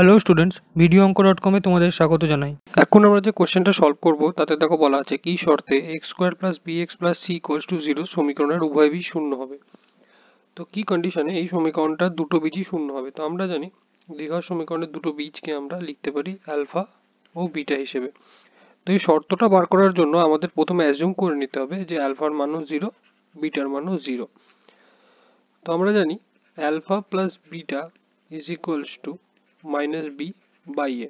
Hello students, video অঙ্ক dot কমে তোমাদের স্বাগত জানাই। এখন আমরা যে কোশ্চেনটা সলভ করব তাতে দেখো বলা আছে কি শর্তে x square plus B x plus C equals to zero সমীকরণের উভয় বীজ শূন্য হবে। তো কি কন্ডিশনে এই সমীকরণটা দুটো বীজই শূন্য হবে? তো আমরা জানি দ্বিঘাত সমীকরণের দুটো বীজকে আমরা লিখতে পারি অ্যালফা ও বিটা হিসেবে। তো এই শর্তটা বার করার জন্য আমাদের প্রথমে অ্যাজিউম করে নিতে হবে যে অ্যালফার মানও জিরো, বিটার মানও জিরো। তো আমরা জানি alpha plus beta is equals to minus B by A.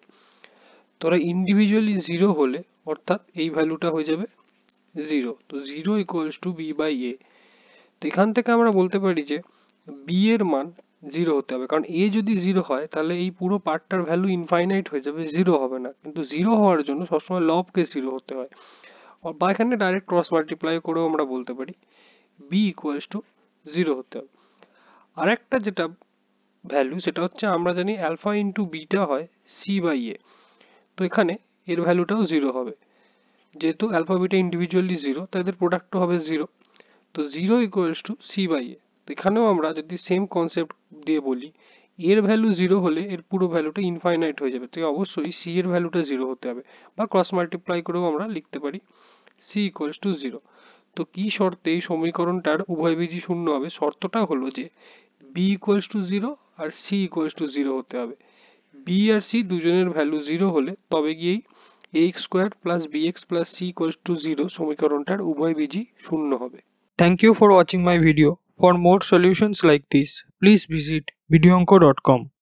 তোরা ইন্ডিভিজুয়ালি জিরো হলে অর্থাৎ এই ভ্যালুটা হয়ে যাবে জিরো। তো zero equals to B by A. তো এখান থেকে আমরা বলতে পারি যে বি এর মান জিরো হতে হবে, কারণ এ যদি জিরো হয় তাহলে এই পুরো পার্টটার ভ্যালু ইনফাইনাইট হয়ে যাবে, জিরো হবে না। কিন্তু জিরো হওয়ার জন্য সবসময় লবকে জিরো হতে হয়, বা এখানে ডাইরেক্ট ক্রস মাল্টিপ্লাই করেও আমরা বলতে পারি বি ইকুয়ালস টু জিরো হতে হবে। আরেকটা যেটা ভ্যালু সেটা হচ্ছে আমরা জানি অ্যালফা ইন্টু বিটা হয় সি বাই এ। তো এখানে এর ভ্যালুটাও জিরো হবে, যেহেতু অ্যালফা বিটা ইন্ডিভিজুয়ালি জিরো তাই এদের প্রোডাক্টও হবে জিরো। তো zero equals to C by A. তো এখানেও আমরা যদি সেম কনসেপ্ট দিয়ে বলি, এর ভ্যালু জিরো হলে এর পুরো ভ্যালুটা ইনফাইনাইট হয়ে যাবে, তো অবশ্যই সি এর ভ্যালুটা জিরো হতে হবে, বা ক্রস মাল্টিপ্লাই করেও আমরা লিখতে পারি সি ইকুয়ালস টু জিরো। তো কি শর্তে এই সমীকরণটার উভয় বীজই শূন্য হবে? শর্তটা হলো যে বি ইকুয়ালস টু জিরো আর সি ইকুয়ালস টু জিরো হতে হবে। বি আর সি দুজনের ভ্যালু জিরো হলে তবে গিয়েই X square plus B x plus C equals to zero সমীকরণটার উভয় বীজই শূন্য হবে। Thank you for watching my video. For more solutions like this, please visit videoanko.com.